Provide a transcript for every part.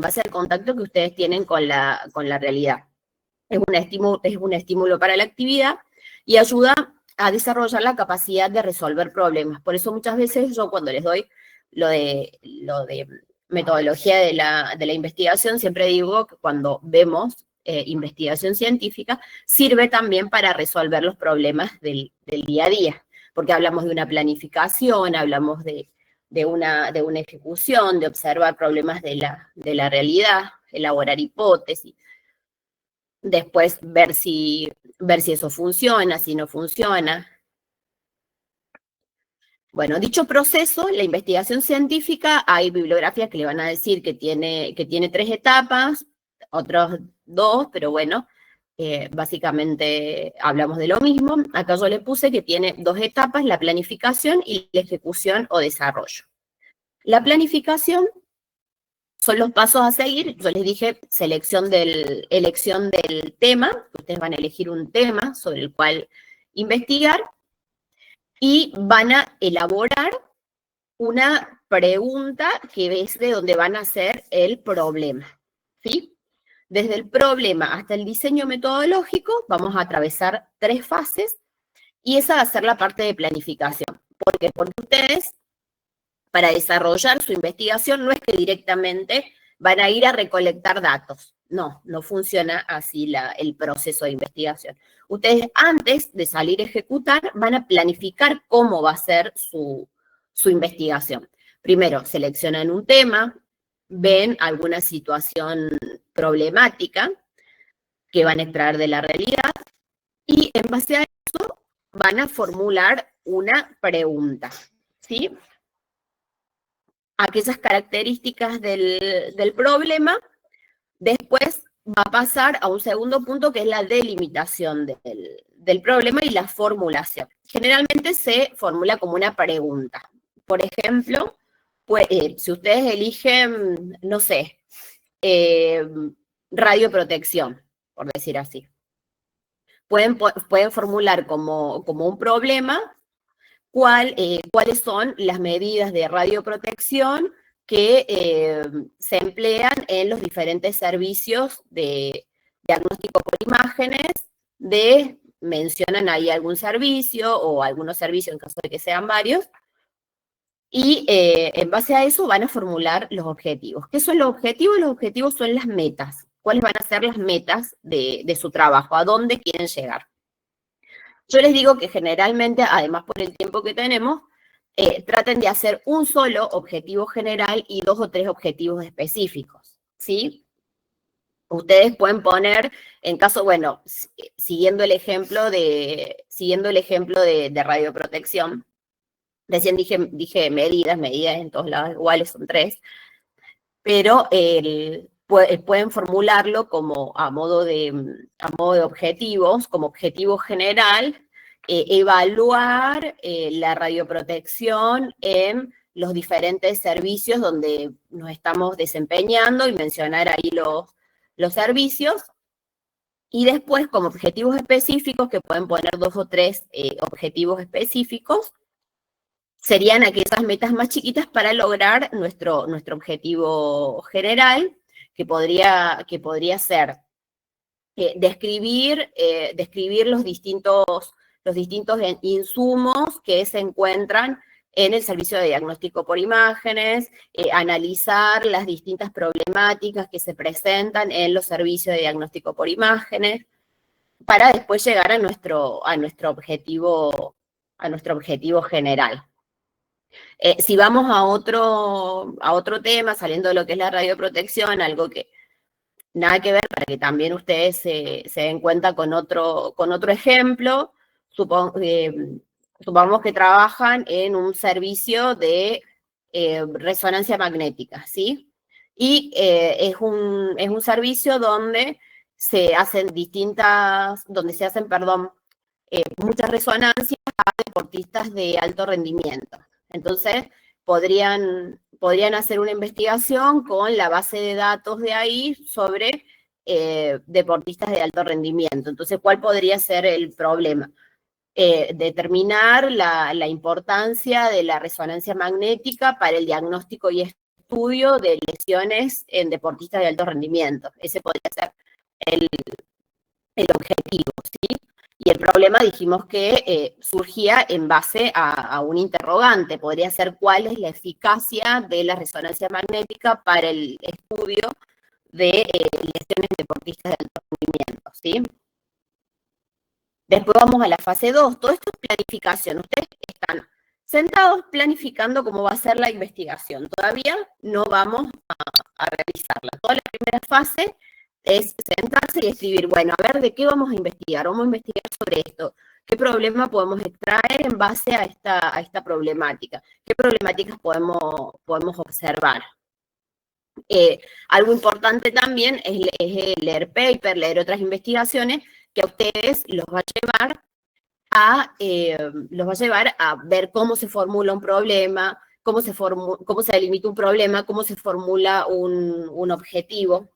base al contacto que ustedes tienen con la realidad. Es un estímulo para la actividad y ayuda a desarrollar la capacidad de resolver problemas. Por eso muchas veces yo cuando les doy lo de metodología de la investigación, siempre digo que cuando vemos investigación científica, sirve también para resolver los problemas del día a día, porque hablamos de una planificación, hablamos de una ejecución, de observar problemas de la realidad, elaborar hipótesis, después ver si eso funciona, si no funciona. Bueno, dicho proceso, la investigación científica, hay bibliografías que le van a decir que tiene 3 etapas, otros 2, pero bueno, básicamente hablamos de lo mismo. Acá yo le puse que tiene 2 etapas, la planificación y la ejecución o desarrollo. La planificación son los pasos a seguir. Yo les dije elección del tema, ustedes van a elegir un tema sobre el cual investigar, y van a elaborar una pregunta que es de donde van a hacer el problema, ¿sí? Desde el problema hasta el diseño metodológico vamos a atravesar 3 fases y esa va a ser la parte de planificación. ¿Por qué? Porque ustedes, para desarrollar su investigación, no es que directamente van a ir a recolectar datos. No funciona así el proceso de investigación. Ustedes, antes de salir a ejecutar, van a planificar cómo va a ser su investigación. Primero, seleccionan un tema, ven alguna situación problemática que van a extraer de la realidad y en base a eso van a formular una pregunta, ¿sí? Aquellas características del problema. Después va a pasar a un segundo punto que es la delimitación del problema y la formulación. Generalmente se formula como una pregunta. Por ejemplo, pues, si ustedes eligen, no sé, radioprotección, por decir así, pueden formular como un problema cuáles son las medidas de radioprotección que se emplean en los diferentes servicios de diagnóstico por imágenes, mencionan ahí algún servicio o algunos servicios en caso de que sean varios, y en base a eso van a formular los objetivos. ¿Qué son los objetivos? Los objetivos son las metas. ¿Cuáles van a ser las metas de su trabajo? ¿A dónde quieren llegar? Yo les digo que generalmente, además por el tiempo que tenemos, traten de hacer un solo objetivo general y 2 o 3 objetivos específicos, ¿sí? Ustedes pueden poner, en caso, bueno, siguiendo el ejemplo de radioprotección, recién dije medidas en todos lados iguales, son 3, pero pueden formularlo como a modo de objetivos, como objetivo general, evaluar la radioprotección en los diferentes servicios donde nos estamos desempeñando y mencionar ahí los servicios. Y después, como objetivos específicos, que pueden poner 2 o 3 objetivos específicos, serían aquellas metas más chiquitas para lograr nuestro objetivo general, que podría ser describir los distintos insumos que se encuentran en el servicio de diagnóstico por imágenes, analizar las distintas problemáticas que se presentan en los servicios de diagnóstico por imágenes, para después llegar a nuestro objetivo general. Si vamos a otro tema, saliendo de lo que es la radioprotección, algo que nada que ver, para que también ustedes se den cuenta con otro ejemplo, supongamos que trabajan en un servicio de resonancia magnética, ¿sí? Y es un servicio donde se hacen muchas resonancias a deportistas de alto rendimiento. Entonces, podrían hacer una investigación con la base de datos de ahí sobre deportistas de alto rendimiento. Entonces, ¿cuál podría ser el problema? Determinar la importancia de la resonancia magnética para el diagnóstico y estudio de lesiones en deportistas de alto rendimiento. Ese podría ser el objetivo, ¿sí? Y el problema dijimos que surgía en base a un interrogante, podría ser cuál es la eficacia de la resonancia magnética para el estudio de lesiones en deportistas de alto rendimiento, ¿sí? Después vamos a la fase 2, todo esto es planificación, ustedes están sentados planificando cómo va a ser la investigación, todavía no vamos a realizarla. Toda la primera fase es sentarse y escribir, bueno, a ver, ¿de qué vamos a investigar? Vamos a investigar sobre esto. ¿Qué problema podemos extraer en base a esta problemática? ¿Qué problemáticas podemos observar? Algo importante también es leer paper, leer otras investigaciones que a ustedes los va a llevar a ver cómo se formula un problema, cómo se delimita un problema, cómo se formula un objetivo.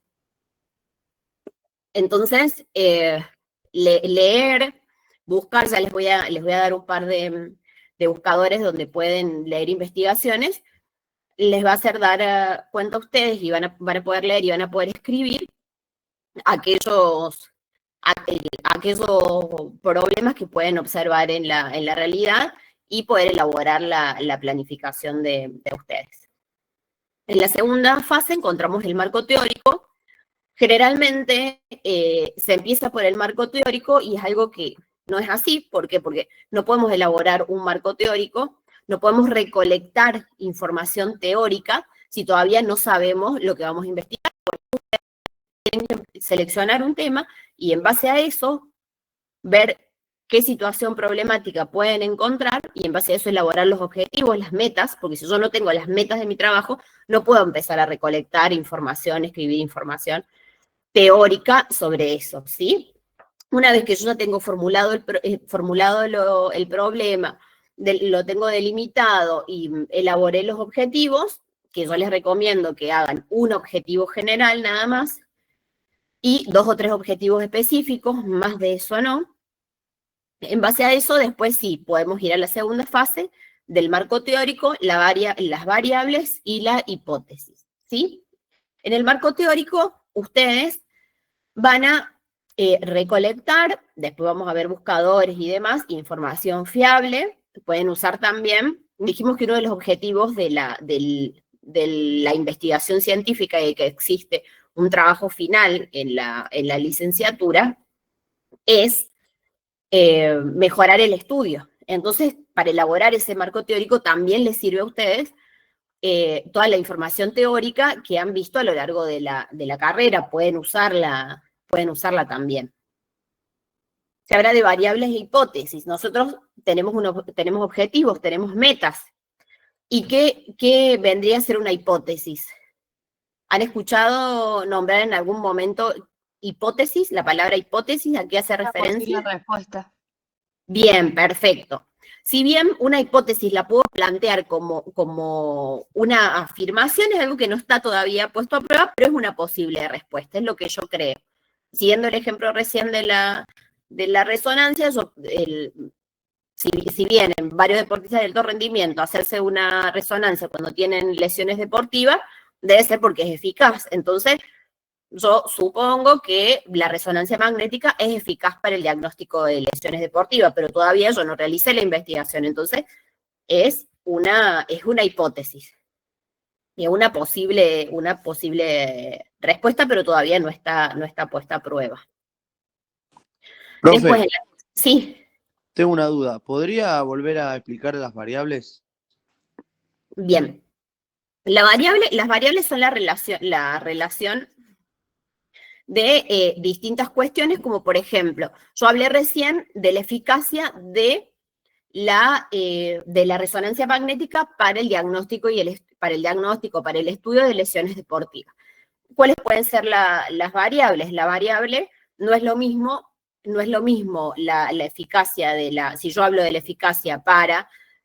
Entonces, leer, buscar, ya les voy a dar un par de buscadores donde pueden leer investigaciones, les va a hacer dar cuenta a ustedes y van a poder leer y van a poder escribir aquellos problemas que pueden observar en la realidad y poder elaborar la planificación de ustedes. En la segunda fase encontramos el marco teórico. Generalmente se empieza por el marco teórico y es algo que no es así. ¿Por qué? Porque no podemos elaborar un marco teórico, no podemos recolectar información teórica si todavía no sabemos lo que vamos a investigar. Tienen que seleccionar un tema y en base a eso ver qué situación problemática pueden encontrar y en base a eso elaborar los objetivos, las metas, porque si yo no tengo las metas de mi trabajo, no puedo empezar a recolectar información, escribir información teórica sobre eso, ¿sí? Una vez que yo ya tengo formulado el problema, lo tengo delimitado y elaboré los objetivos, que yo les recomiendo que hagan un objetivo general nada más, y 2 o 3 objetivos específicos, más de eso no. En base a eso, después sí, podemos ir a la segunda fase del marco teórico, las variables y la hipótesis, ¿sí? En el marco teórico, ustedes van a recolectar, después vamos a ver buscadores y demás, información fiable, pueden usar también, dijimos que uno de los objetivos de la investigación científica y que existe un trabajo final en la licenciatura, es mejorar el estudio. Entonces, para elaborar ese marco teórico también les sirve a ustedes toda la información teórica que han visto a lo largo de la carrera, pueden usarla también. Se habla de variables e hipótesis. Nosotros tenemos objetivos, tenemos metas. ¿Y qué vendría a ser una hipótesis? ¿Han escuchado nombrar en algún momento hipótesis? La palabra hipótesis, ¿a qué hace referencia? La respuesta. Bien, perfecto. Si bien una hipótesis la puedo plantear como una afirmación, es algo que no está todavía puesto a prueba, pero es una posible respuesta, es lo que yo creo. Siguiendo el ejemplo recién de la resonancia, si bien en varios deportistas de alto rendimiento hacerse una resonancia cuando tienen lesiones deportivas, debe ser porque es eficaz. Entonces, yo supongo que la resonancia magnética es eficaz para el diagnóstico de lesiones deportivas, pero todavía yo no realicé la investigación, entonces es una hipótesis. Y una posible respuesta, pero todavía no está puesta a prueba. Profe, Después, sí. tengo una duda. ¿Podría volver a explicar las variables? Bien. Las variables son la relación de distintas cuestiones, como por ejemplo, yo hablé recién de la eficacia de la resonancia magnética para el diagnóstico para el estudio de lesiones deportivas. ¿Cuáles pueden ser las variables? La variable no es lo mismo la eficacia si yo hablo de la eficacia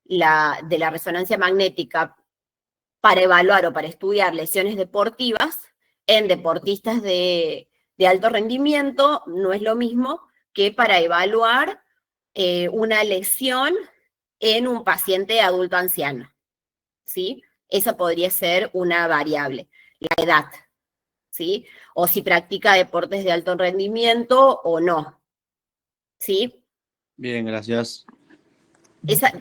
de la resonancia magnética para evaluar o para estudiar lesiones deportivas en deportistas de alto rendimiento, no es lo mismo que para evaluar una lesión en un paciente adulto anciano, ¿sí? esa podría ser una variable, la edad, ¿sí? O si practica deportes de alto rendimiento o no, ¿sí? Bien, gracias.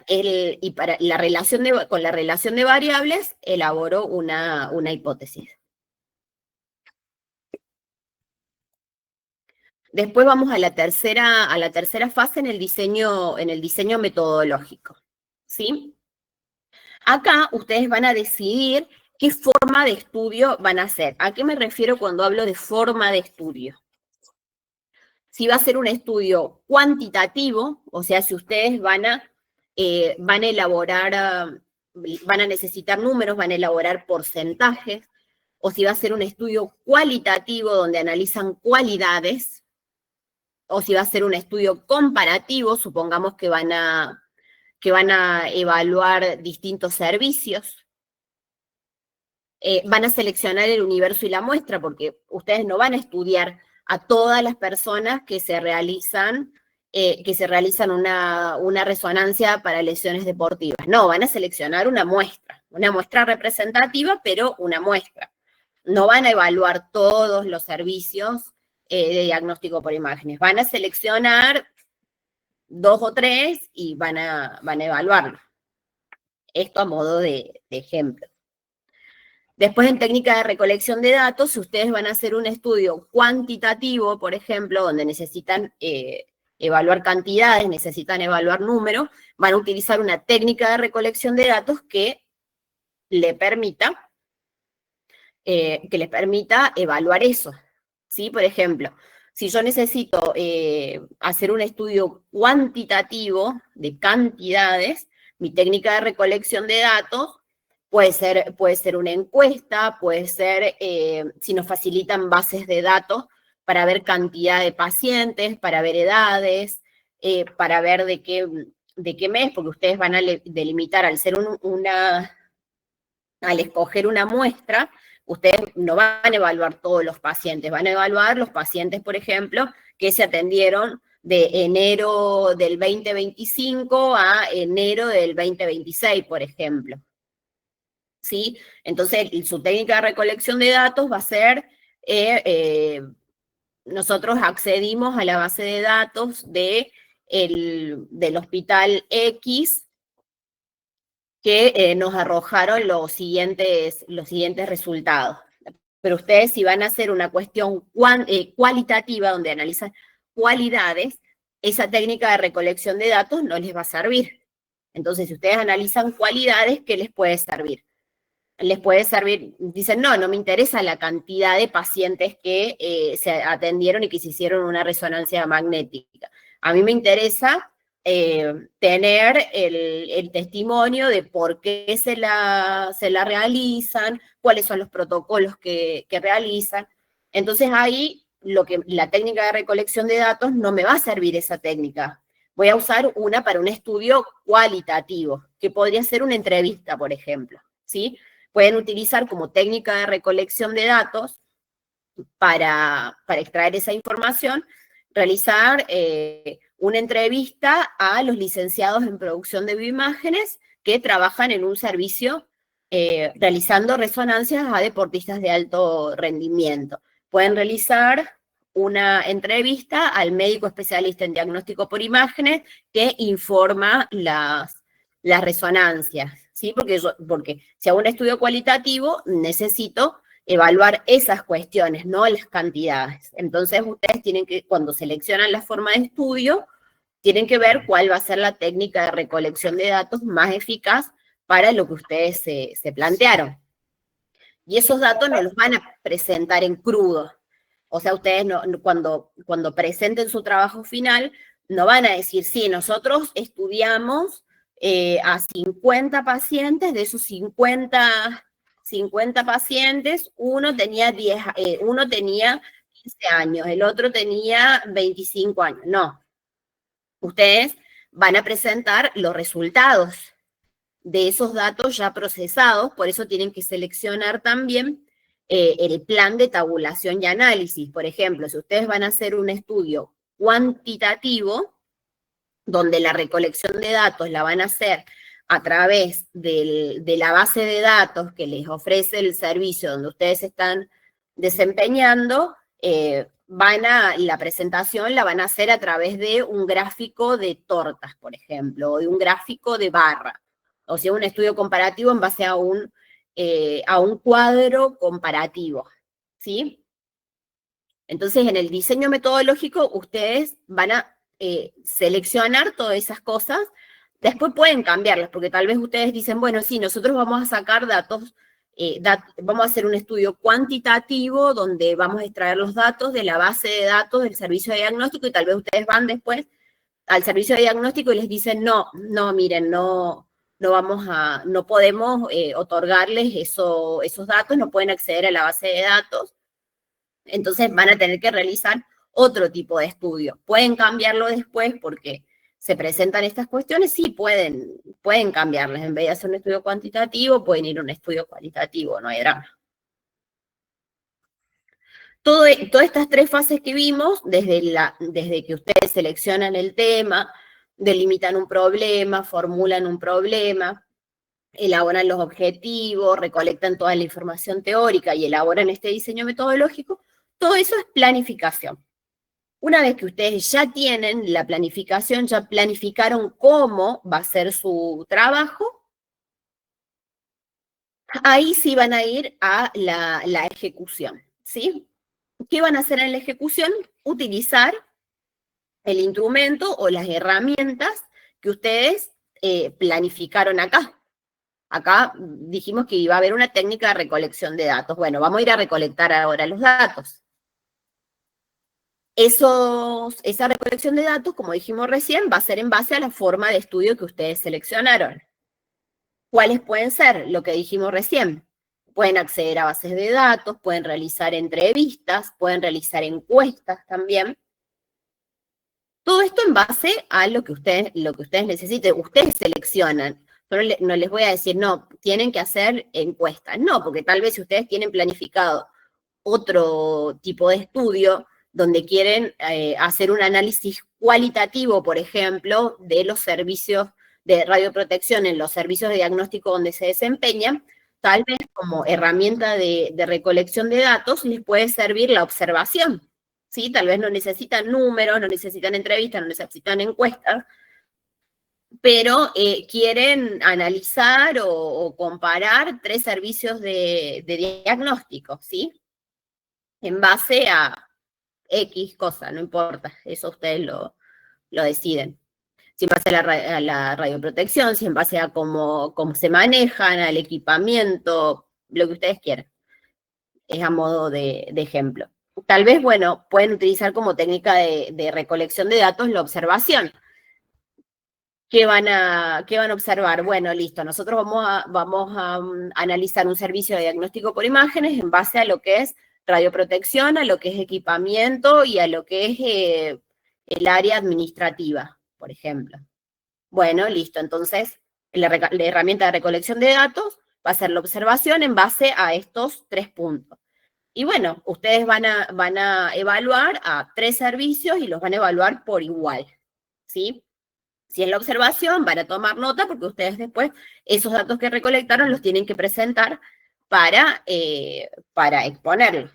Y para la relación con la relación de variables, elaboró una hipótesis. Después vamos a la tercera fase en el diseño metodológico, ¿sí? Acá ustedes van a decidir qué forma de estudio van a hacer. ¿A qué me refiero cuando hablo de forma de estudio? Si va a ser un estudio cuantitativo, o sea, si ustedes van a elaborar, van a necesitar números, van a elaborar porcentajes, o si va a ser un estudio cualitativo donde analizan cualidades, o si va a ser un estudio comparativo, supongamos que van a evaluar distintos servicios. Van a seleccionar el universo y la muestra, porque ustedes no van a estudiar a todas las personas que se realizan una resonancia para lesiones deportivas. No, van a seleccionar una muestra representativa, pero una muestra. No van a evaluar todos los servicios de diagnóstico por imágenes. Van a seleccionar 2 o 3 y van a evaluarlo. Esto a modo de ejemplo. Después, en técnica de recolección de datos, si ustedes van a hacer un estudio cuantitativo, por ejemplo, donde necesitan evaluar cantidades, necesitan evaluar números, van a utilizar una técnica de recolección de datos que les permita evaluar eso, ¿sí? Por ejemplo, si yo necesito hacer un estudio cuantitativo de cantidades, mi técnica de recolección de datos puede ser una encuesta, puede ser, si nos facilitan bases de datos para ver cantidad de pacientes, para ver edades, para ver de qué mes, porque ustedes van a delimitar al escoger una muestra, ustedes no van a evaluar todos los pacientes, van a evaluar los pacientes, por ejemplo, que se atendieron de enero del 2025 a enero del 2026, por ejemplo. ¿Sí? Entonces, su técnica de recolección de datos va a ser, nosotros accedimos a la base de datos del hospital X, que nos arrojaron los siguientes resultados. Pero ustedes, si van a hacer una cuestión cualitativa donde analizan cualidades, esa técnica de recolección de datos no les va a servir. Entonces, si ustedes analizan cualidades, ¿qué les puede servir? Les puede servir, dicen, no me interesa la cantidad de pacientes que se atendieron y que se hicieron una resonancia magnética. A mí me interesa tener el testimonio de por qué se la realizan, cuáles son los protocolos que realizan. Entonces ahí la técnica de recolección de datos no me va a servir esa técnica. Voy a usar una para un estudio cualitativo, que podría ser una entrevista, por ejemplo, ¿sí? Pueden utilizar como técnica de recolección de datos para extraer esa información, realizar una entrevista a los licenciados en producción de bioimágenes que trabajan en un servicio realizando resonancias a deportistas de alto rendimiento. Pueden realizar una entrevista al médico especialista en diagnóstico por imágenes que informa las resonancias, ¿sí? Porque si hago un estudio cualitativo, necesito evaluar esas cuestiones, no las cantidades. Entonces, ustedes tienen que, cuando seleccionan la forma de estudio, tienen que ver cuál va a ser la técnica de recolección de datos más eficaz para lo que ustedes se plantearon. Y esos datos no los van a presentar en crudo. O sea, ustedes cuando presenten su trabajo final, no van a decir, sí, nosotros estudiamos a 50 pacientes, de esos 50 pacientes, uno tenía 15 años, el otro tenía 25 años. No. Ustedes van a presentar los resultados de esos datos ya procesados, por eso tienen que seleccionar también el plan de tabulación y análisis. Por ejemplo, si ustedes van a hacer un estudio cuantitativo, donde la recolección de datos la van a hacer a través de la base de datos que les ofrece el servicio donde ustedes están desempeñando, la presentación la van a hacer a través de un gráfico de tortas, por ejemplo, o de un gráfico de barra, o sea, un estudio comparativo en base a un cuadro comparativo, ¿sí? Entonces, en el diseño metodológico, ustedes van a seleccionar todas esas cosas. Después pueden cambiarlas, porque tal vez ustedes dicen, bueno, sí, nosotros vamos a sacar datos, vamos a hacer un estudio cuantitativo donde vamos a extraer los datos de la base de datos del servicio de diagnóstico, y tal vez ustedes van después al servicio de diagnóstico y les dicen, no, miren, no podemos otorgarles esos datos, no pueden acceder a la base de datos. Entonces van a tener que realizar otro tipo de estudio. ¿Pueden cambiarlo después porque se presentan estas cuestiones? Sí, pueden cambiarlas. En vez de hacer un estudio cuantitativo, pueden ir a un estudio cualitativo, no hay drama. Todas estas tres fases que vimos, desde que ustedes seleccionan el tema, delimitan un problema, formulan un problema, elaboran los objetivos, recolectan toda la información teórica y elaboran este diseño metodológico, todo eso es planificación. Una vez que ustedes ya tienen la planificación, ya planificaron cómo va a ser su trabajo, ahí sí van a ir a la ejecución, ¿sí? ¿Qué van a hacer en la ejecución? Utilizar el instrumento o las herramientas que ustedes planificaron acá. Acá dijimos que iba a haber una técnica de recolección de datos. Bueno, vamos a ir a recolectar ahora los datos. Esa recolección de datos, como dijimos recién, va a ser en base a la forma de estudio que ustedes seleccionaron. ¿Cuáles pueden ser? Lo que dijimos recién. Pueden acceder a bases de datos, pueden realizar entrevistas, pueden realizar encuestas también. Todo esto en base a lo que ustedes necesiten. Ustedes seleccionan. No les voy a decir, no, tienen que hacer encuestas. No, porque tal vez si ustedes tienen planificado otro tipo de estudio donde quieren hacer un análisis cualitativo, por ejemplo, de los servicios de radioprotección en los servicios de diagnóstico donde se desempeñan, tal vez como herramienta de recolección de datos les puede servir la observación, ¿sí? Tal vez no necesitan números, no necesitan entrevistas, no necesitan encuestas, pero quieren analizar o comparar 3 servicios de diagnóstico, ¿sí? En base a X cosa, no importa, eso ustedes lo deciden. Si en base a la radioprotección, si en base a cómo se manejan, al equipamiento, lo que ustedes quieran. Es a modo de ejemplo. Tal vez, bueno, pueden utilizar como técnica de recolección de datos la observación. ¿Qué van a observar? Bueno, listo, nosotros vamos a analizar un servicio de diagnóstico por imágenes en base a lo que es radioprotección, a lo que es equipamiento y a lo que es el área administrativa, por ejemplo. Bueno, listo, entonces la herramienta de recolección de datos va a ser la observación en base a estos 3 puntos. Y bueno, ustedes van a evaluar a 3 servicios y los van a evaluar por igual, ¿sí? Si es la observación, van a tomar nota porque ustedes después esos datos que recolectaron los tienen que presentar para exponerlos.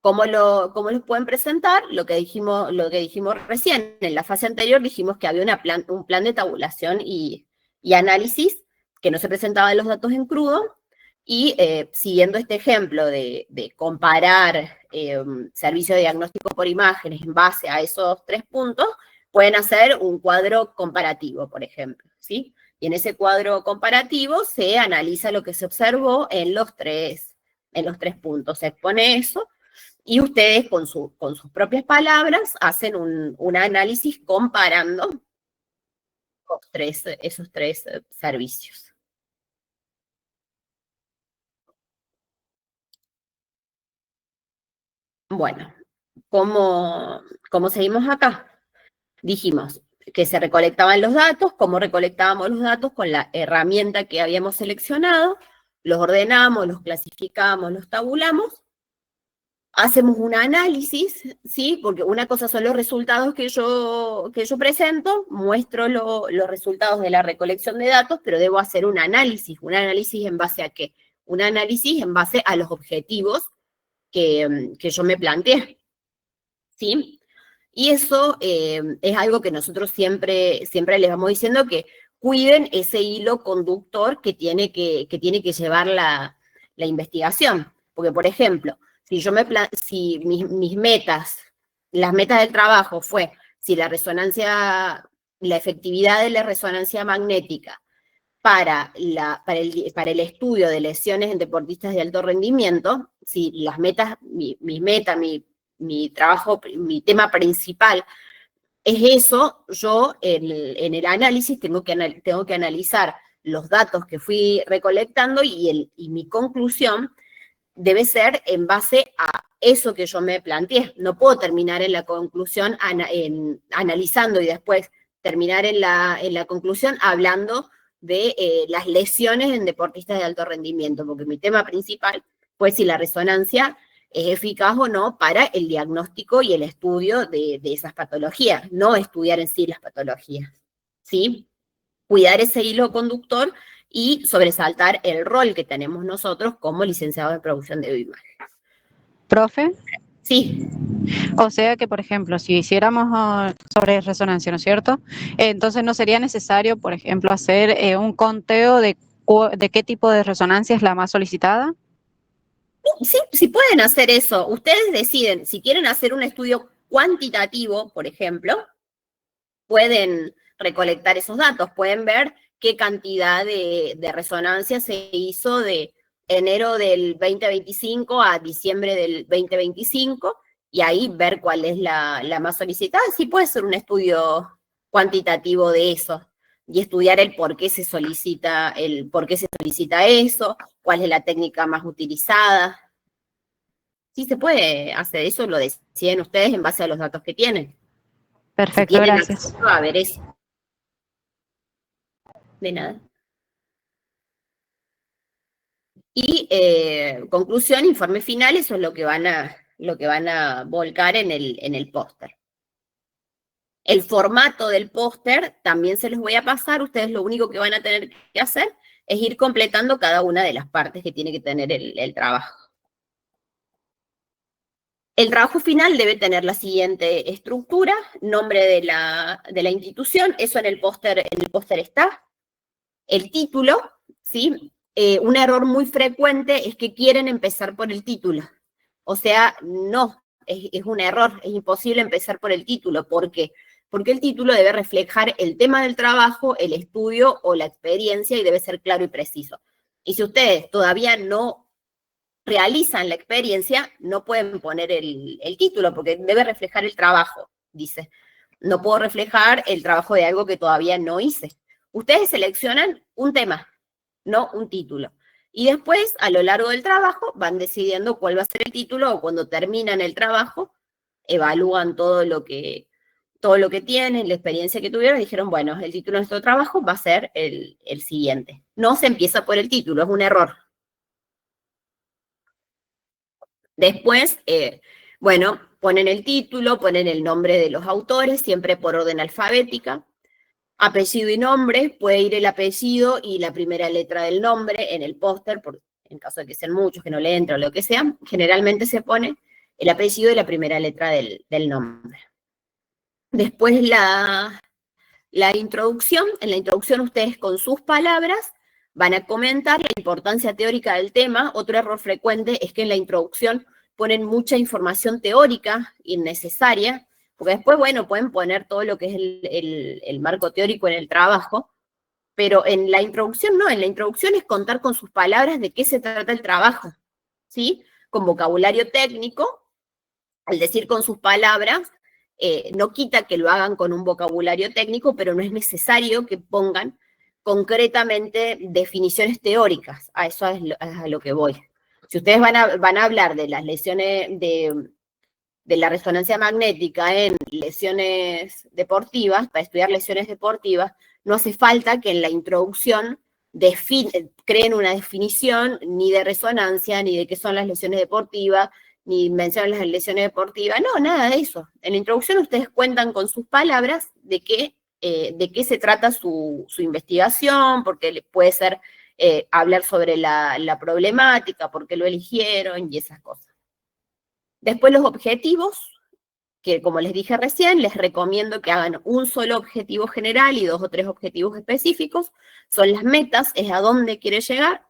¿Cómo los pueden presentar? Lo que dijimos recién. En la fase anterior dijimos que había un plan de tabulación y análisis, que no se presentaban los datos en crudo, y siguiendo este ejemplo de comparar servicio de diagnóstico por imágenes en base a esos 3 puntos, pueden hacer un cuadro comparativo, por ejemplo, ¿sí? Y en ese cuadro comparativo se analiza lo que se observó en los tres puntos. Se expone eso y ustedes con sus propias palabras hacen un análisis comparando esos tres servicios. Bueno, ¿cómo seguimos acá? Dijimos que se recolectaban los datos. ¿Cómo recolectábamos los datos? Con la herramienta que habíamos seleccionado, los ordenamos, los clasificamos, los tabulamos. hacemos un análisis, ¿sí? Porque una cosa son los resultados que yo presento, muestro los resultados de la recolección de datos, pero debo hacer un análisis en base a qué, un análisis en base a los objetivos que yo me planteé, ¿sí? Y eso es algo que nosotros siempre les vamos diciendo, que cuiden ese hilo conductor que tiene que llevar la investigación. Porque, por ejemplo, si mis metas, las metas del trabajo fue si la efectividad de la resonancia magnética para el estudio de lesiones en deportistas de alto rendimiento, si las metas, mi trabajo, mi tema principal es eso, yo en el análisis tengo que analizar los datos que fui recolectando y mi conclusión debe ser en base a eso que yo me planteé. No puedo terminar en la conclusión analizando y después terminar en la conclusión hablando de las lesiones en deportistas de alto rendimiento, porque mi tema principal fue si la resonancia es eficaz o no para el diagnóstico y el estudio de esas patologías, no estudiar en sí las patologías, ¿sí? Cuidar ese hilo conductor y sobresaltar el rol que tenemos nosotros como licenciados de producción de bioimagen. ¿Profe? Sí. O sea que, por ejemplo, si hiciéramos sobre resonancia, ¿no es cierto? Entonces no sería necesario, por ejemplo, hacer un conteo de qué tipo de resonancia es la más solicitada. Sí pueden hacer eso. Ustedes deciden, si quieren hacer un estudio cuantitativo, por ejemplo, pueden recolectar esos datos, pueden ver qué cantidad de resonancia se hizo de enero del 2025 a diciembre del 2025, y ahí ver cuál es la más solicitada. Sí puede ser un estudio cuantitativo de eso, y estudiar el por qué se solicita eso, cuál es la técnica más utilizada. Sí se puede hacer eso, lo deciden ustedes en base a los datos que tienen. Perfecto, si tienen gracias. acceso a ver eso. De nada. Y conclusión, informe final, eso es lo que van a volcar en el póster. El formato del póster también se los voy a pasar. Ustedes lo único que van a tener que hacer es ir completando cada una de las partes que tiene que tener el trabajo. El trabajo final debe tener la siguiente estructura: nombre de la institución, eso en el póster está. El título, ¿sí? Un error muy frecuente es que quieren empezar por el título. O sea, no, es un error, es imposible empezar por el título. ¿Por qué? Porque el título debe reflejar el tema del trabajo, el estudio o la experiencia, y debe ser claro y preciso. Y si ustedes todavía no realizan la experiencia, no pueden poner el título, porque debe reflejar el trabajo, dice. No puedo reflejar el trabajo de algo que todavía no hice. Ustedes seleccionan un tema, no un título. Y después, a lo largo del trabajo, van decidiendo cuál va a ser el título, o cuando terminan el trabajo, evalúan todo lo que tienen, la experiencia que tuvieron, y dijeron, bueno, el título de nuestro trabajo va a ser el siguiente. No se empieza por el título, es un error. Después, bueno, ponen el título, ponen el nombre de los autores, siempre por orden alfabética. Apellido y nombre, puede ir el apellido y la primera letra del nombre en el póster, en caso de que sean muchos, que no le entre o lo que sea. Generalmente se pone el apellido y la primera letra del nombre. Después la introducción. En la introducción ustedes con sus palabras van a comentar la importancia teórica del tema. Otro error frecuente es que en la introducción ponen mucha información teórica innecesaria, porque después, bueno, pueden poner todo lo que es el marco teórico en el trabajo, pero en la introducción no, en la introducción es contar con sus palabras de qué se trata el trabajo, ¿sí? Con vocabulario técnico, al decir con sus palabras, no quita que lo hagan con un vocabulario técnico, pero no es necesario que pongan concretamente definiciones teóricas. A eso es a lo que voy. Si ustedes van a hablar de las lesiones de la resonancia magnética en lesiones deportivas, para estudiar lesiones deportivas, no hace falta que en la introducción creen una definición ni de resonancia, ni de qué son las lesiones deportivas, ni mencionan las lesiones deportivas, no, nada de eso. En la introducción ustedes cuentan con sus palabras de qué se trata su investigación, porque puede ser hablar sobre la problemática, por qué lo eligieron y esas cosas. Después los objetivos, que como les dije recién, les recomiendo que hagan un solo objetivo general y 2 o 3 objetivos específicos. Son las metas, es a dónde quiere llegar.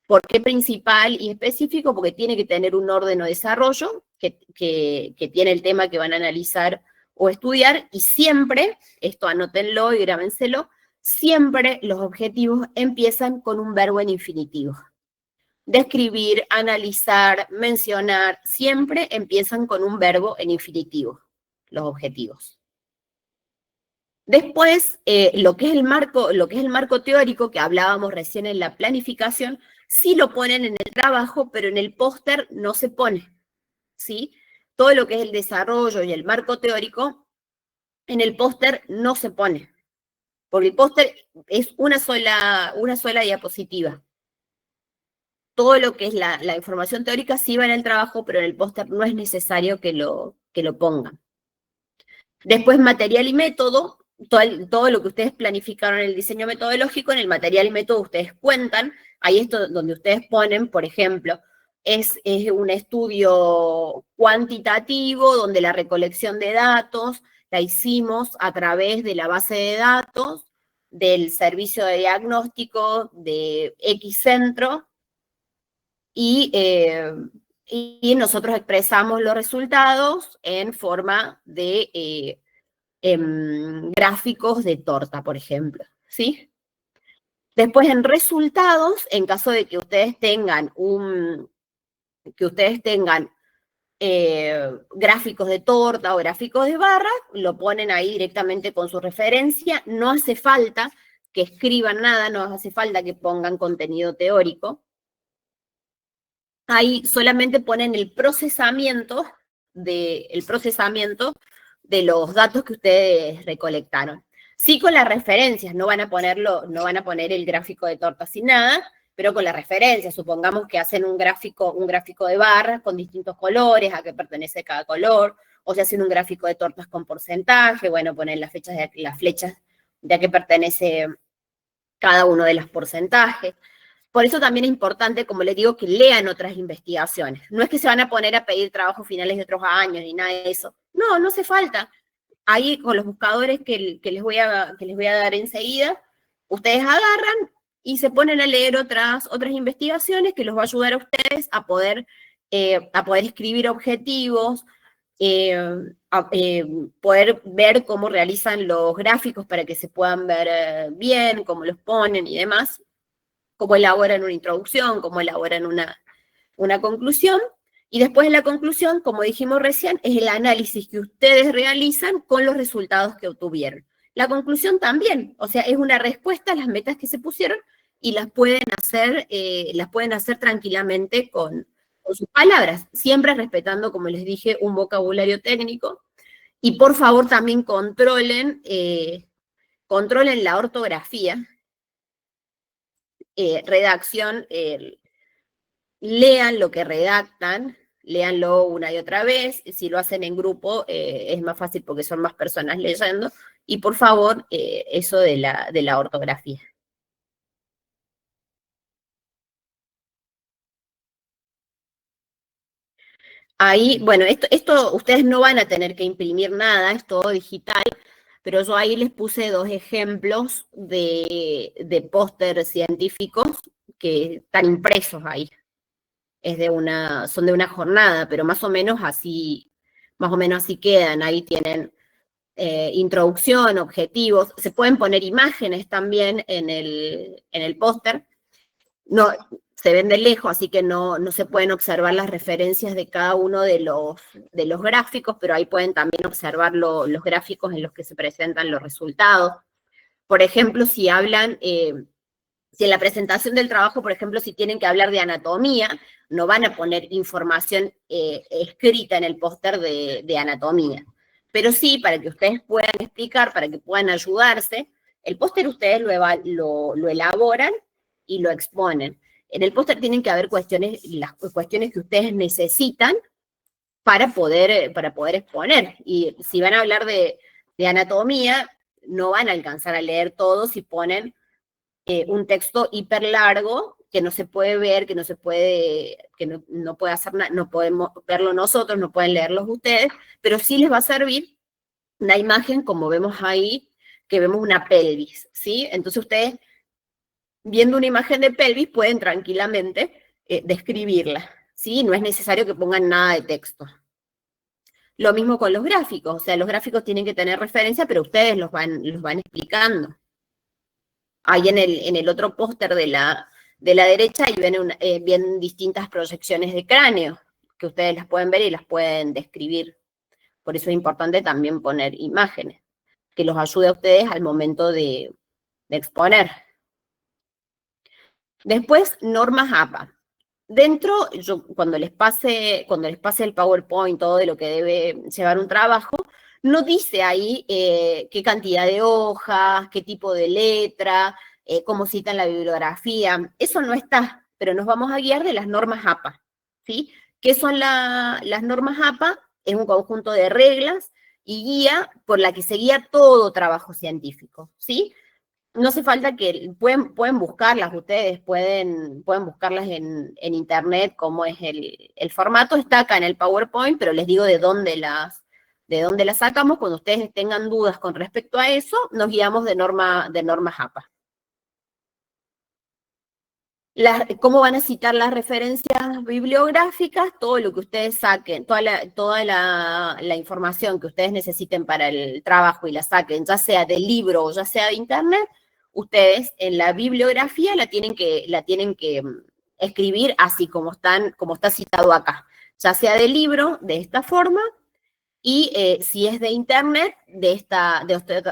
¿Por qué principal y específico? Porque tiene que tener un orden o desarrollo que tiene el tema que van a analizar o estudiar, y siempre, esto anótenlo y grábenselo, siempre los objetivos empiezan con un verbo en infinitivo. Describir, analizar, mencionar, siempre empiezan con un verbo en infinitivo, los objetivos. Después, lo que es el marco teórico que hablábamos recién en la planificación, sí lo ponen en el trabajo, pero en el póster no se pone, ¿sí? Todo lo que es el desarrollo y el marco teórico, en el póster no se pone, porque el póster es una sola diapositiva. Todo lo que es la información teórica sí va en el trabajo, pero en el póster no es necesario que lo pongan. Después, material y método. Todo lo que ustedes planificaron en el diseño metodológico, en el material y método ustedes cuentan. Ahí es donde ustedes ponen, por ejemplo, es un estudio cuantitativo donde la recolección de datos la hicimos a través de la base de datos del servicio de diagnóstico de X centro, y nosotros expresamos los resultados en forma de gráficos de torta, por ejemplo, ¿sí? Después, en resultados, en caso de que ustedes tengan gráficos de torta o gráficos de barra, lo ponen ahí directamente con su referencia. No hace falta que escriban nada, no hace falta que pongan contenido teórico. Ahí solamente ponen el procesamiento de los datos que ustedes recolectaron. Sí, con las referencias, no van a poner el gráfico de torta sin nada, pero con las referencias. Supongamos que hacen un gráfico de barras con distintos colores, a qué pertenece cada color, o se hacen un gráfico de tortas con porcentaje, bueno, ponen las flechas de a qué pertenece cada uno de los porcentajes. Por eso también es importante, como les digo, que lean otras investigaciones. No es que se van a poner a pedir trabajos finales de otros años ni nada de eso. No, no hace falta. Ahí con los buscadores que les voy a dar enseguida, ustedes agarran y se ponen a leer otras investigaciones que los va a ayudar a ustedes a poder escribir objetivos, poder ver cómo realizan los gráficos para que se puedan ver bien, cómo los ponen y demás, cómo elaboran una introducción, cómo elaboran una conclusión. Y después de la conclusión, como dijimos recién, es el análisis que ustedes realizan con los resultados que obtuvieron. La conclusión también, o sea, es una respuesta a las metas que se pusieron y las pueden hacer tranquilamente con sus palabras, siempre respetando, como les dije, un vocabulario técnico. Y por favor también controlen la ortografía, redacción, lean lo que redactan, léanlo una y otra vez. Si lo hacen en grupo es más fácil porque son más personas leyendo. Y por favor, eso de la ortografía. Ahí, bueno, esto ustedes no van a tener que imprimir nada, es todo digital, pero yo ahí les puse 2 ejemplos de póster científicos que están impresos ahí. Son de una jornada, pero más o menos así quedan. Ahí tienen introducción, objetivos. Se pueden poner imágenes también en el póster. No, se ven de lejos, así que no se pueden observar las referencias de cada uno de los gráficos, pero ahí pueden también observar los gráficos en los que se presentan los resultados. Por ejemplo, si en la presentación del trabajo, por ejemplo, si tienen que hablar de anatomía, no van a poner información escrita en el póster de anatomía. Pero sí, para que ustedes puedan explicar, para que puedan ayudarse, el póster ustedes lo elaboran y lo exponen. En el póster tienen que haber las cuestiones que ustedes necesitan para poder exponer. Y si van a hablar de anatomía, no van a alcanzar a leer todo si ponen un texto hiper largo que no se puede ver, que no se puede, que no puede hacer nada, no podemos verlo nosotros, no pueden leerlos ustedes, pero sí les va a servir una imagen como vemos ahí, que vemos una pelvis, ¿sí? Entonces ustedes, viendo una imagen de pelvis, pueden tranquilamente describirla, ¿sí? No es necesario que pongan nada de texto. Lo mismo con los gráficos, o sea, los gráficos tienen que tener referencia, pero ustedes los van explicando. Ahí en el otro póster de la derecha, ahí vienen distintas proyecciones de cráneo, que ustedes las pueden ver y las pueden describir. Por eso es importante también poner imágenes, que los ayude a ustedes al momento de exponer. Después, normas APA. Dentro, cuando les pase el PowerPoint, todo de lo que debe llevar un trabajo, no dice ahí qué cantidad de hojas, qué tipo de letra, cómo citan la bibliografía. Eso no está, pero nos vamos a guiar de las normas APA, ¿sí? ¿Qué son las normas APA? Es un conjunto de reglas y guía por la que se guía todo trabajo científico, ¿sí? No hace falta que, pueden buscarlas ustedes, pueden buscarlas en internet, cómo es el formato, está acá en el PowerPoint, pero les digo de dónde las sacamos. Cuando ustedes tengan dudas con respecto a eso, nos guiamos de normas APA. ¿Cómo van a citar las referencias bibliográficas? Todo lo que ustedes saquen, toda la información que ustedes necesiten para el trabajo y la saquen, ya sea del libro o ya sea de internet, ustedes en la bibliografía la tienen que escribir así como está citado acá. Ya sea del libro, de esta forma, y si es de internet, de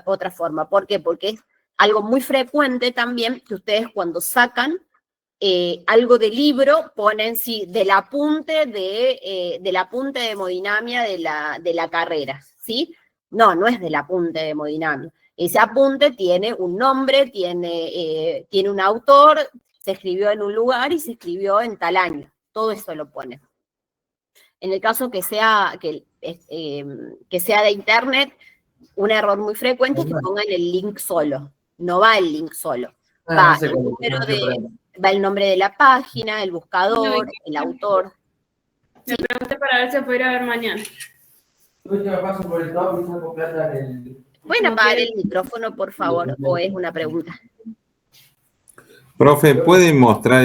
otra forma. ¿Por qué? Porque es algo muy frecuente también que ustedes cuando sacan algo de libro ponen sí, del apunte de hemodinamia de la carrera, ¿sí? No es del apunte de hemodinamia. Ese apunte tiene un nombre, tiene un autor, se escribió en un lugar y se escribió en tal año. Todo eso lo pone. En el caso que sea de internet, un error muy frecuente es que pongan el link solo. No va el link solo. Va el nombre de la página, el buscador, el autor. Me pregunté para ver si puedo ir a ver mañana. ¿Pueden apagar el micrófono, por favor? ¿O es una pregunta? Profe, ¿puede mostrar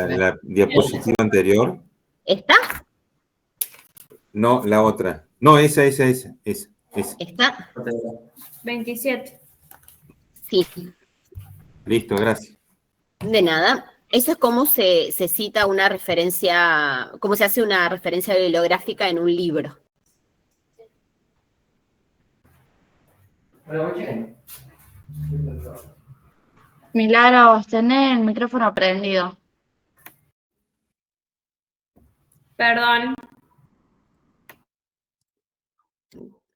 la diapositiva anterior? ¿Está? No, la otra. No, esa. ¿Está? 27. Sí. Listo, gracias. De nada. Eso es cómo se cita una referencia, cómo se hace una referencia bibliográfica en un libro. Milagros, tenés el micrófono prendido. Perdón.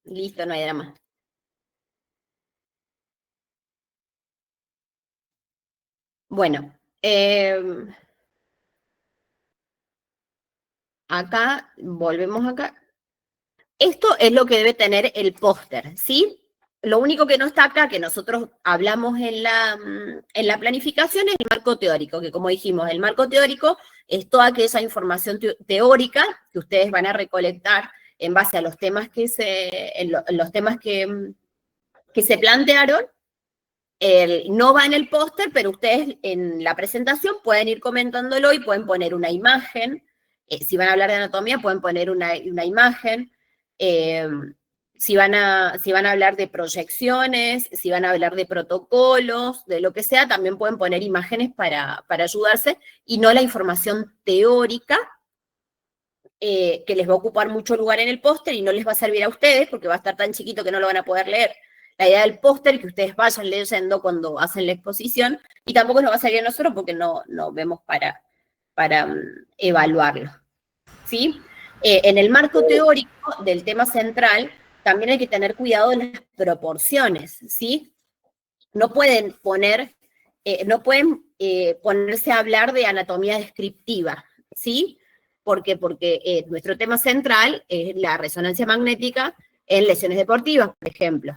Listo, no hay drama. Bueno, acá, volvemos acá. Esto es lo que debe tener el póster, ¿sí? Lo único que no está acá, que nosotros hablamos en la planificación, es el marco teórico, que como dijimos, el marco teórico es toda aquella información teórica que ustedes van a recolectar en base a los temas que se plantearon. No va en el póster, pero ustedes en la presentación pueden ir comentándolo y pueden poner una imagen. Si van a hablar de anatomía, pueden poner una imagen. Si van a hablar de proyecciones, si van a hablar de protocolos, de lo que sea, también pueden poner imágenes para ayudarse, y no la información teórica, que les va a ocupar mucho lugar en el póster y no les va a servir a ustedes, porque va a estar tan chiquito que no lo van a poder leer. La idea del póster es que ustedes vayan leyendo cuando hacen la exposición, y tampoco nos va a servir a nosotros porque no vemos para evaluarlo, ¿sí? En el marco teórico del tema central, también hay que tener cuidado de las proporciones, ¿sí? No pueden ponerse a hablar de anatomía descriptiva, ¿sí? ¿Por qué? Porque nuestro tema central es la resonancia magnética en lesiones deportivas, por ejemplo.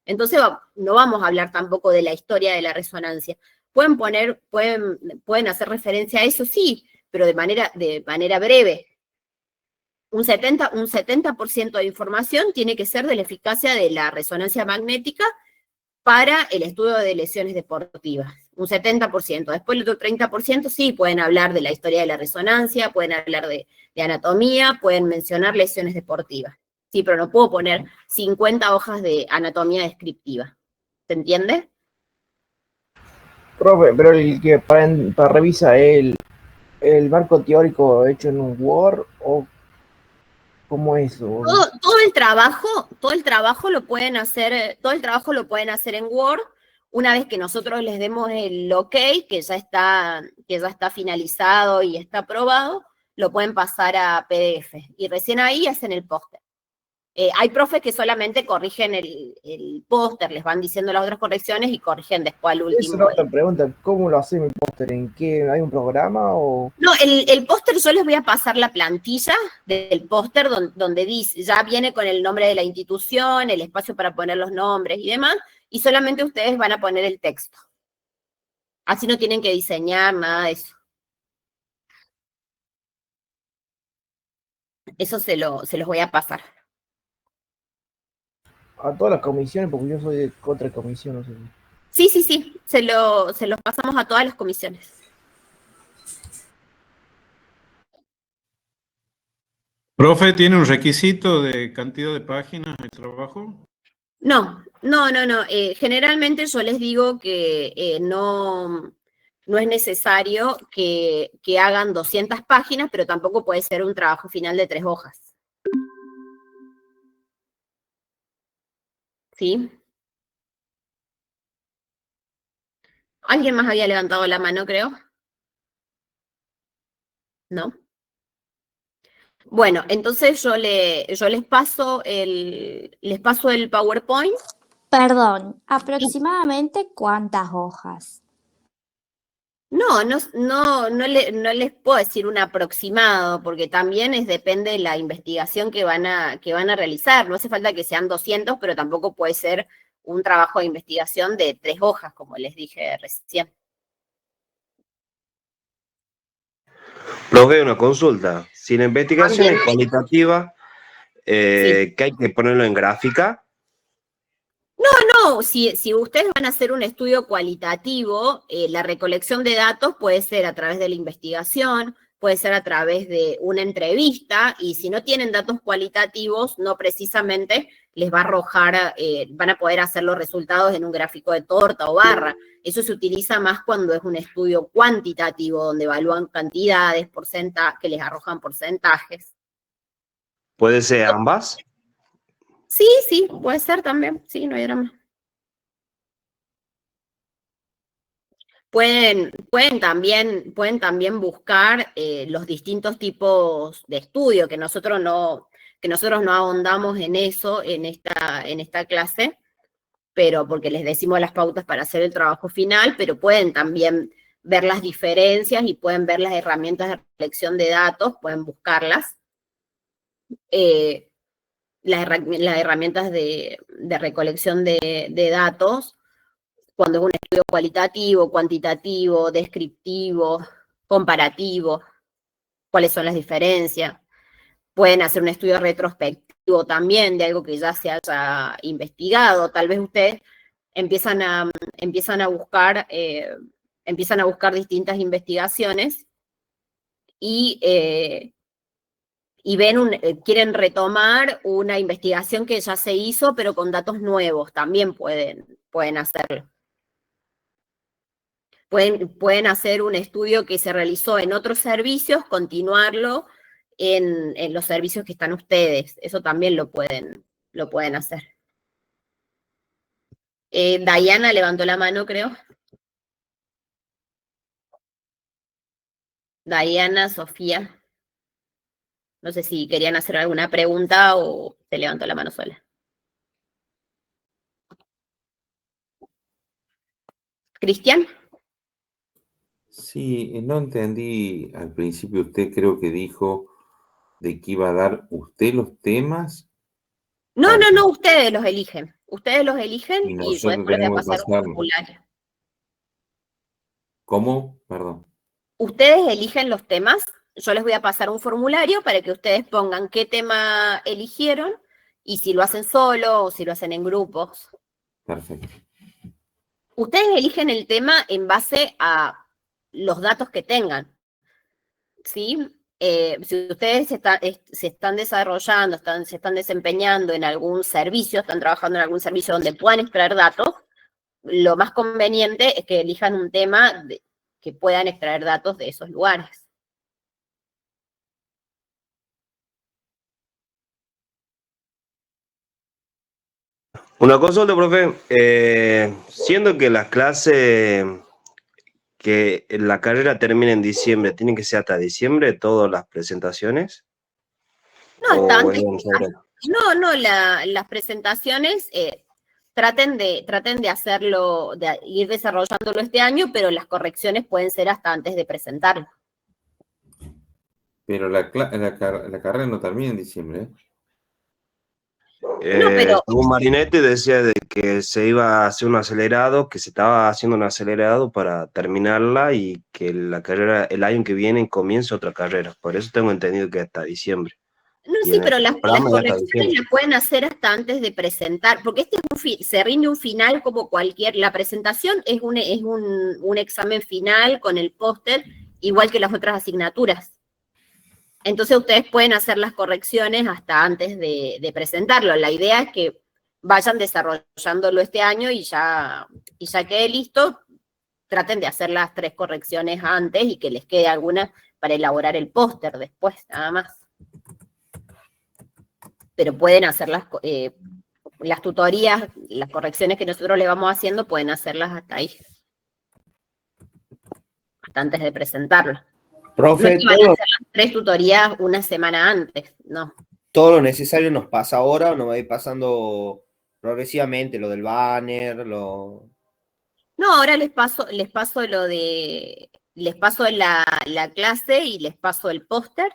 Entonces no vamos a hablar tampoco de la historia de la resonancia. Pueden hacer referencia a eso, sí, pero de manera breve. Un 70% de información tiene que ser de la eficacia de la resonancia magnética para el estudio de lesiones deportivas. Un 70%. Después el otro 30% sí pueden hablar de la historia de la resonancia, pueden hablar de anatomía, pueden mencionar lesiones deportivas. Sí, pero no puedo poner 50 hojas de anatomía descriptiva. ¿Se entiende? Profe, pero el que para revisa el marco teórico hecho en un Word o cómo es eso. Todo el trabajo lo pueden hacer, en Word. Una vez que nosotros les demos el OK, que ya está finalizado y está aprobado, lo pueden pasar a PDF. Y recién ahí hacen el póster. Hay profes que solamente corrigen el póster, les van diciendo las otras correcciones y corrigen después al último. Esa es otra pregunta, ¿cómo lo hace mi póster? ¿En qué? ¿Hay un programa o...? No, el póster yo les voy a pasar la plantilla del póster donde dice, ya viene con el nombre de la institución, el espacio para poner los nombres y demás, y solamente ustedes van a poner el texto. Así no tienen que diseñar nada de eso. Eso se los voy a pasar. A todas las comisiones, porque yo soy de otra comisión, no sé. Sí, se los pasamos a todas las comisiones. Profe, ¿tiene un requisito de cantidad de páginas el trabajo? No. Generalmente yo les digo que no es necesario que hagan 200 páginas, pero tampoco puede ser un trabajo final de 3 hojas. ¿Sí? ¿Alguien más había levantado la mano, creo? ¿No? Bueno, entonces yo les paso el PowerPoint. Perdón, ¿aproximadamente cuántas hojas? No les puedo decir un aproximado, porque también depende de la investigación que van a realizar. No hace falta que sean 200, pero tampoco puede ser un trabajo de investigación de 3 hojas, como les dije recién. Profe, una consulta. Si la investigación es cualitativa, Sí. ¿que hay que ponerlo en gráfica? No, si ustedes van a hacer un estudio cualitativo, la recolección de datos puede ser a través de la investigación, puede ser a través de una entrevista, y si no tienen datos cualitativos, no precisamente les va a arrojar, van a poder hacer los resultados en un gráfico de torta o barra. Eso se utiliza más cuando es un estudio cuantitativo, donde evalúan cantidades, que les arrojan porcentajes. ¿Puede ser ambas? Sí, puede ser también, sí, no hay drama. Pueden también buscar los distintos tipos de estudio, que nosotros no ahondamos en eso en esta clase, pero porque les decimos las pautas para hacer el trabajo final, pero pueden también ver las diferencias y pueden ver las herramientas de recolección de datos, pueden buscarlas. Las herramientas de recolección de datos, cuando es un estudio cualitativo, cuantitativo, descriptivo, comparativo, cuáles son las diferencias. Pueden hacer un estudio retrospectivo también de algo que ya se haya investigado. Tal vez ustedes empiezan a buscar distintas investigaciones y quieren retomar una investigación que ya se hizo, pero con datos nuevos, también pueden hacerlo. Pueden hacer un estudio que se realizó en otros servicios, continuarlo en los servicios que están ustedes. Eso también lo pueden hacer. Diana levantó la mano, creo. Diana, Sofía. No sé si querían hacer alguna pregunta o se levantó la mano sola. ¿Cristian? Sí, no entendí al principio, usted creo que dijo de que iba a dar usted los temas No, para- no, ustedes los eligen. Ustedes los eligen y y yo nosotros después les voy a tenemos que pasar un pasarlo. formulario. ¿Cómo? Perdón. Ustedes eligen los temas, yo les voy a pasar un formulario para que ustedes pongan qué tema eligieron y si lo hacen solo o si lo hacen en grupos. Perfecto. Ustedes eligen el tema en base a los datos que tengan, ¿sí? Si ustedes se están desarrollando, se están desempeñando en algún servicio, están trabajando en algún servicio donde puedan extraer datos, lo más conveniente es que elijan un tema que puedan extraer datos de esos lugares. Una consulta, profe. Siendo que las clases, que la carrera termina en diciembre, ¿tienen que ser hasta diciembre todas las presentaciones? No, ¿O hasta es antes. en febrero? No, las presentaciones traten de hacerlo, de ir desarrollándolo este año, pero las correcciones pueden ser hasta antes de presentarlo. Pero la carrera no termina en diciembre, ¿eh? No, pero Según Marinetti decía de que se iba a hacer un acelerado, que se estaba haciendo un acelerado para terminarla y que la carrera, el año que viene comienza otra carrera. Por eso tengo entendido que hasta diciembre. no, Y sí, en pero el las programa ya hasta correcciones diciembre. las pueden hacer hasta antes de presentar, porque este es se rinde un final como la presentación es un examen final con el póster, igual que las otras asignaturas. Entonces ustedes pueden hacer las correcciones hasta antes de presentarlo. La idea es que vayan desarrollándolo este año y ya quede listo. Traten de hacer las 3 correcciones antes y que les quede alguna para elaborar el póster después, nada más. Pero pueden hacer las tutorías, las correcciones que nosotros le vamos haciendo, pueden hacerlas hasta ahí. Hasta antes de presentarlo. Profe, No es que van a hacer las 3 tutorías una semana antes, no. todo lo necesario nos pasa ahora o nos va a ir pasando progresivamente, lo del banner, lo... No, ahora les paso les paso la clase y les paso el póster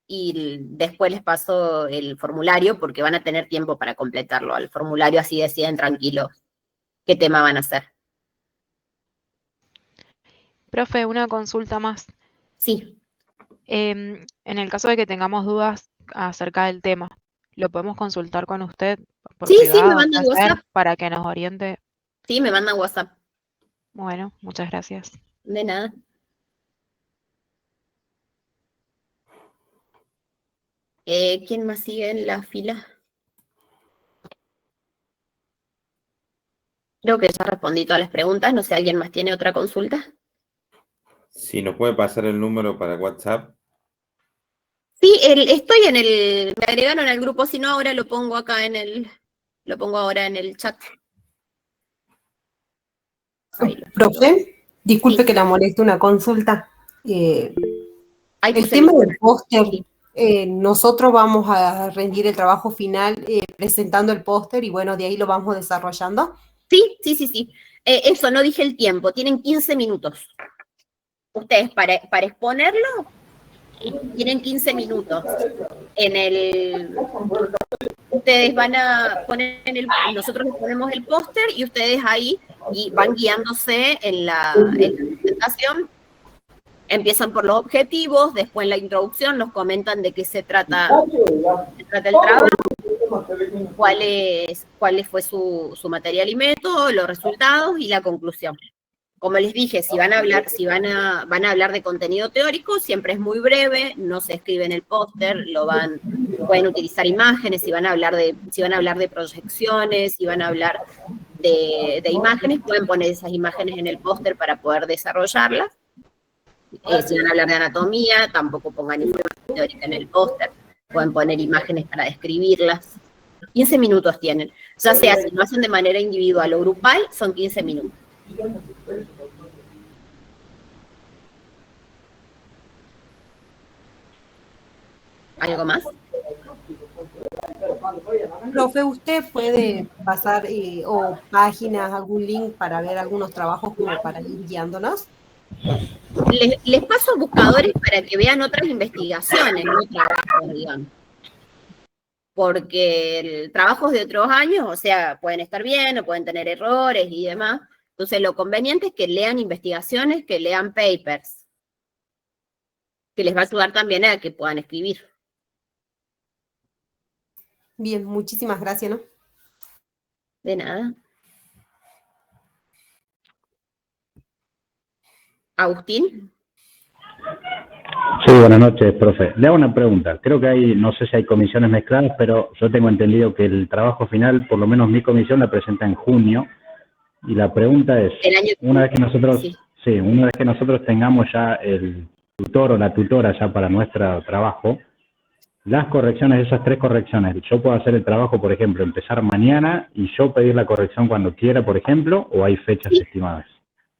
y después les paso el formulario porque van a tener tiempo para completarlo al formulario, así deciden tranquilos qué tema van a hacer. Profe, una consulta más. Sí. En el caso de que tengamos dudas acerca del tema, ¿lo podemos consultar con usted por Sí, privado, me mandan puede ser, WhatsApp. para que nos oriente? Sí, me mandan WhatsApp. Bueno, muchas gracias. De nada. ¿Quién más sigue en la fila? Creo que ya respondí todas las preguntas. No sé, ¿alguien más tiene otra consulta? Si nos puede pasar el número para WhatsApp. Sí, estoy me agregaron al grupo, si no ahora lo pongo acá lo pongo ahora en el chat. Profe, disculpe Sí. que la moleste una consulta. El puse tema el- del póster, nosotros vamos a rendir el trabajo final presentando el póster y bueno, de ahí lo vamos desarrollando. Sí. Eso, no dije el tiempo. Tienen 15 minutos. Ustedes para exponerlo tienen 15 minutos. Ustedes van a poner nosotros les ponemos el póster y ustedes ahí y van guiándose en la presentación. Empiezan por los objetivos, después en la introducción nos comentan de qué se trata el trabajo, cuál fue su material y método, los resultados y la conclusión. Como les dije, si van a hablar de contenido teórico, siempre es muy breve, no se escribe en el póster, pueden utilizar imágenes, si van a hablar de proyecciones, si van a hablar de imágenes, pueden poner esas imágenes en el póster para poder desarrollarlas. Si van a hablar de anatomía, tampoco pongan información teórica en el póster, pueden poner imágenes para describirlas. 15 minutos tienen, ya sea si lo hacen de manera individual o grupal, son 15 minutos. ¿Algo más? Profe, ¿usted puede pasar o páginas, algún link para ver algunos trabajos como para ir guiándonos? Les paso buscadores para que vean otras investigaciones, no trabajos, digamos. Porque trabajos de otros años, o sea, pueden estar bien o pueden tener errores y demás. Entonces, lo conveniente es que lean investigaciones, que lean papers, que les va a ayudar también a que puedan escribir. Bien, muchísimas gracias, ¿no? De nada. Agustín. Sí, buenas noches, profe. Le hago una pregunta. Creo que hay, no sé si hay comisiones mezcladas, pero yo tengo entendido que el trabajo final, por lo menos mi comisión, la presenta en junio. Y la pregunta es, El año una vez que nosotros, sí. una vez que nosotros tengamos ya el tutor o la tutora ya para nuestro trabajo, las correcciones, esas 3 correcciones, yo puedo hacer el trabajo, por ejemplo, empezar mañana y yo pedir la corrección cuando quiera, por ejemplo, o hay fechas Sí. estimadas.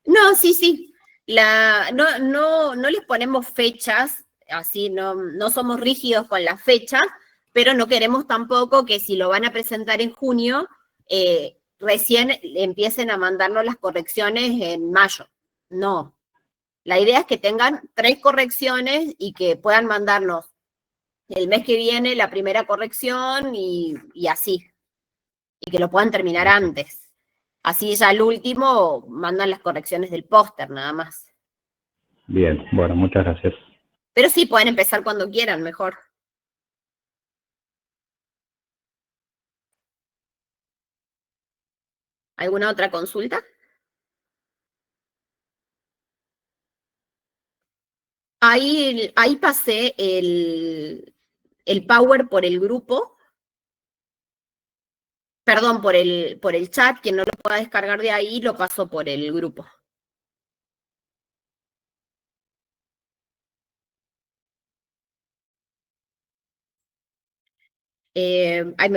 No, sí. No les ponemos fechas, así no somos rígidos con las fechas, pero no queremos tampoco que si lo van a presentar en junio, recién empiecen a mandarnos las correcciones en mayo. No. La idea es que tengan 3 correcciones y que puedan mandarnos el mes que viene la primera corrección y así. Y que lo puedan terminar antes. Así ya al último mandan las correcciones del póster nada más. Bien, bueno, muchas gracias. Pero sí, pueden empezar cuando quieran, mejor. ¿Alguna otra consulta? Ahí pasé el Power por el grupo. Perdón, por el chat. Quien no lo pueda descargar de ahí, lo paso por el grupo. Ahí me